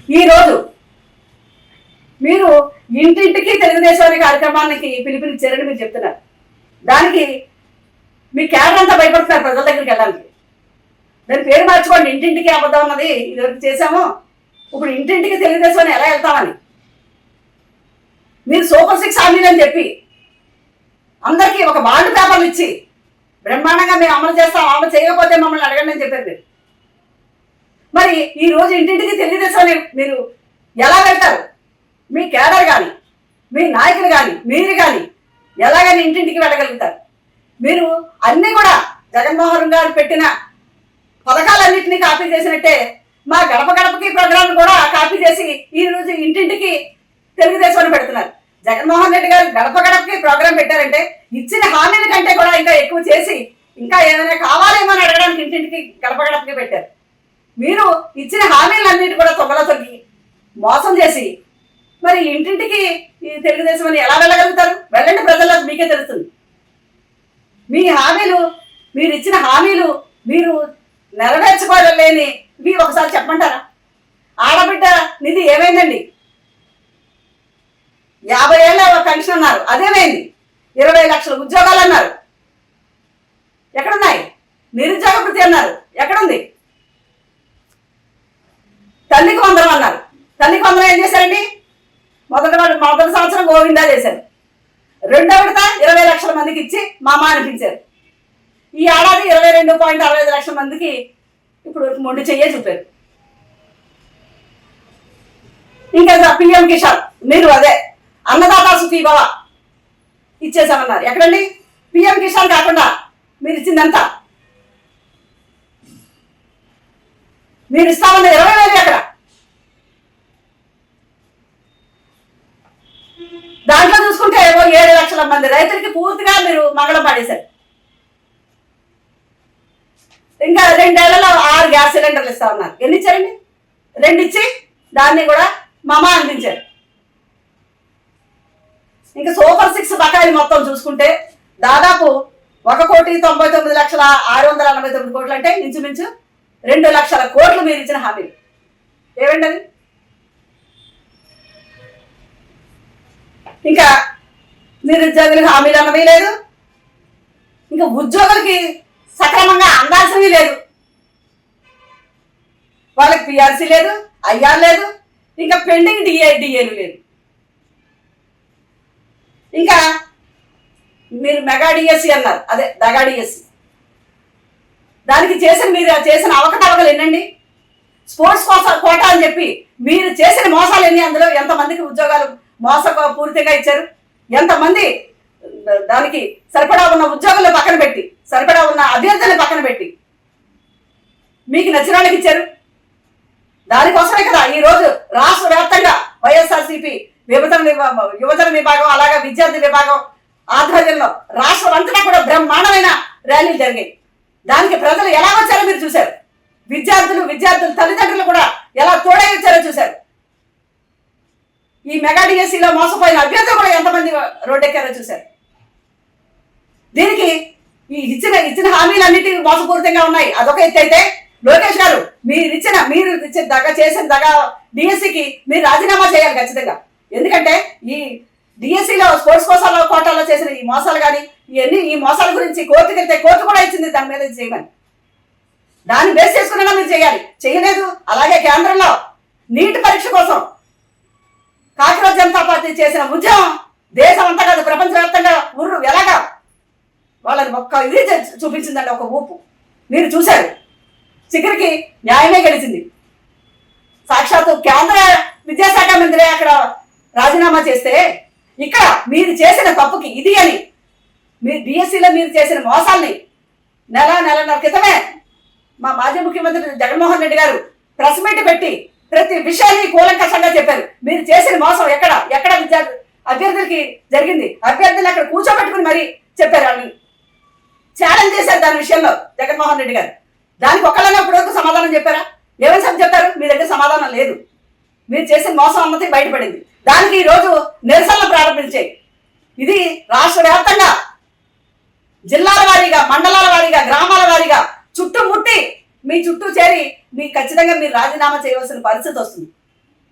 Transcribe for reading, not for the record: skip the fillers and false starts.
ఈరోజు మీరు ఇంటింటికి తెలుగుదేశం కార్యక్రమానికి పిలుపునిచ్చారని మీరు చెప్తున్నారు. దానికి మీ క్యాడర్ అంతా భయపడుతున్నారు ప్రజల దగ్గరికి వెళ్ళడానికి. దాని పేరు మార్చుకోండి, ఇంటింటికి అబద్ధం ఉన్నది ఇదివరకు చేశాము, ఇప్పుడు ఇంటింటికి తెలుగుదేశం అని ఎలా వెళ్తామని. మీరు సూపర్ 6 హామీలు అని చెప్పి అందరికీ ఒక బాండ్ పేపర్లు ఇచ్చి బ్రహ్మాండంగా మేము అమలు చేస్తాం, అమలు చేయకపోతే మమ్మల్ని అడగండి అని చెప్పారు మీరు. మరి ఈ రోజు ఇంటింటికి తెలుగుదేశం అని మీరు ఎలా వెళ్తారు? మీ కేడర్ కానీ, మీ నాయకులు కానీ, మీరు కానీ ఎలాగని ఇంటింటికి వెళ్ళగలుగుతారు? మీరు అన్నీ కూడా జగన్మోహన్ గారు పెట్టిన పథకాలన్నింటినీ కాపీ చేసినట్టే మా గడప గడపకి ప్రోగ్రాం కూడా కాపీ చేసి ఈ రోజు ఇంటింటికి తెలుగుదేశం అని పెడుతున్నారు. జగన్మోహన్ రెడ్డి గారు గడప గడపకి ప్రోగ్రాం పెట్టారంటే ఇచ్చిన హామీల కంటే కూడా ఇంకా ఎక్కువ చేసి ఇంకా ఏమైనా కావాలేమో అని అడగడానికి ఇంటింటికి గడప గడపకి పెట్టారు. మీరు ఇచ్చిన హామీలన్నింటి కూడా తొంగలో తొక్కి మోసం చేసి మరి ఇంటింటికి తెలుగుదేశం అని ఎలా వెళ్ళగలుగుతారు? వెళ్ళండి, ప్రజలకు మీకే తెలుస్తుంది. మీ హామీలు, మీరు ఇచ్చిన హామీలు మీరు నెరవేర్చుకోలేని ఇవి ఒకసారి చెప్పమంటారా? ఆడబిడ్డ నిధి ఏమైందండి? 50 ఏళ్ళ పెన్షన్ అన్నారు, అదేమైంది? 20 లక్షల ఉద్యోగాలు అన్నారు, ఎక్కడున్నాయి? నిరుద్యోగ వృత్తి అన్నారు, ఎక్కడుంది? తల్లికి వందనం అన్నారు, తల్లికి వందనం ఏం చేశారండి? మొదటి సంవత్సరం గోవిందా చేశారు. రెండో విడత 20 లక్షల మందికి ఇచ్చి మామ అనిపించారు. ఈ ఏడాది 22.65 లక్షల మందికి ఇప్పుడు మొండి చెయ్యే చూపారు. ఇంకా పిఎం కిసాన్ మీరు అదే అన్నదాత సుఖీభవ ఇచ్చేసామన్నారు, ఎక్కడండి? పిఎం కిసాన్ కాకుండా మీరు ఇచ్చిందంతా, మీరు ఇస్తామన్న 20,000 ఎక్కడ? దాంట్లో చూసుకుంటే 7 లక్షల మంది రైతులకి పూర్తిగా మీరు మంగళం పాడేశారు. ఇంకా 2 ఏళ్లలో 6 గ్యాస్ సిలిండర్లు ఇస్తా ఉన్నారు. ఎన్ని ఇచ్చారండి? 2 ఇచ్చి దాన్ని కూడా మమ అనిపించారు. ఇంకా సూపర్ 6 బకాయిలు మొత్తం చూసుకుంటే దాదాపు 1,99,689 కోట్లు, అంటే ఇంచుమించు 2 లక్షల కోట్లు మీరు ఇచ్చిన హామీలు. ఏమండి అది? ఇంకా నిరుద్యోగులకు హామీలు అన్నవి లేదు, ఇంకా ఉద్యోగులకి సక్రమంగా అందాల్సినవి లేదు, వాళ్ళకి పిఆర్సీ లేదు, ఐఆర్ లేదు, ఇంకా పెండింగ్ డిఏలు లేదు. ఇంకా మీరు మెగా డిఎస్సి అన్నారు, అదే దగా డిఎస్సి. దానికి మీరు చేసిన అవకతవకలు ఎన్నండి? స్పోర్ట్స్ కోటా అని చెప్పి మీరు చేసిన మోసాలు ఎన్ని? అందులో ఎంతమందికి ఉద్యోగాలు పూర్తిగా ఇచ్చారు? ఎంతమంది దానికి సరిపడా ఉన్న ఉద్యోగులు పక్కన పెట్టి, సరిపడా ఉన్న అభ్యర్థులను పక్కన పెట్టి మీకు నచ్చిన వాళ్ళకి ఇచ్చారు? దానికోసమే కదా ఈరోజు రాష్ట్ర వ్యాప్తంగా వైఎస్ఆర్సీపీ యువజన విభాగం అలాగే విద్యార్థి విభాగం ఆధ్వర్యంలో రాష్ట్రం అంతటా కూడా బ్రహ్మాండమైన ర్యాలీలు జరిగాయి. దానికి ప్రజలు ఎలా వచ్చారో మీరు చూశారు. విద్యార్థుల తల్లిదండ్రులు కూడా ఎలా తోడై వచ్చారో చూశారు. ఈ మెగా డిఎస్సీలో మోసపోయిన అభ్యర్థులు కూడా ఎంతమంది రోడ్డెక్కారో చూశారు. దీనికి ఈ ఇచ్చిన హామీలన్నిటి మోసపూరితంగా ఉన్నాయి. అదొక ఎత్తు అయితే, లోకేష్ గారు మీరు చేసిన దగా డిఎస్సికి మీరు రాజీనామా చేయాలి ఖచ్చితంగా. ఎందుకంటే ఈ డిఎస్సిలో స్పోర్ట్స్ కోటాలో చేసిన ఈ మోసాలు కానీ ఈ మోసాల గురించి కోర్టుకి వెళ్తే కోర్టు కూడా ఇచ్చింది దాని మీద చేయమని. దాన్ని బేస్ చేసుకున్నా మీరు చేయాలి, చేయలేదు. అలాగే కేంద్రంలో నీట్ పరీక్ష కోసం కాంగ్రెస్ జనతా పార్టీ చేసిన ఉద్యమం దేశం అంతా కాదు ప్రపంచవ్యాప్తంగా ఎలాగా వాళ్ళని ఒక్క ఇది చూపించిందండి, ఒక ఊపు మీరు చూశారు. చివరికి న్యాయమే గెలిచింది. సాక్షాత్తు కేంద్ర విద్యాశాఖ మంత్రి అక్కడ రాజీనామా చేస్తే ఇక్కడ మీరు చేసిన తప్పుకి ఇది అని మీరు డిఎస్సిలో మీరు చేసిన మోసాల్ని నెలన్నర క్రితమే మా మాజీ ముఖ్యమంత్రి జగన్మోహన్ రెడ్డి గారు ప్రెస్ మీట్ పెట్టి ప్రతి విషయాన్ని కూలంకషంగా చెప్పారు. మీరు చేసిన మోసం ఎక్కడ అభ్యర్థులకి జరిగింది, అభ్యర్థులు అక్కడ కూర్చోబెట్టుకుని మరి చెప్పారు. వాళ్ళని ఛాలెంజ్ చేశారు దాని విషయంలో జగన్మోహన్ రెడ్డి గారు. దానికి ఒక్కళ్ళనే ఇప్పటివరకు సమాధానం చెప్పారా? ఏమని చెప్పారు? మీ దగ్గర సమాధానం లేదు. మీరు చేసిన మోసం అన్నది బయటపడింది. దానికి ఈరోజు నిరసనలు ప్రారంభించాయి. ఇది రాష్ట్ర వ్యాప్తంగా జిల్లాల వారీగా, మండలాల వారీగా, గ్రామాల వారీగా చుట్టుముట్టి మీ చుట్టూ చేరి ఖచ్చితంగా మీరు రాజీనామా చేయవలసిన పరిస్థితి వస్తుంది.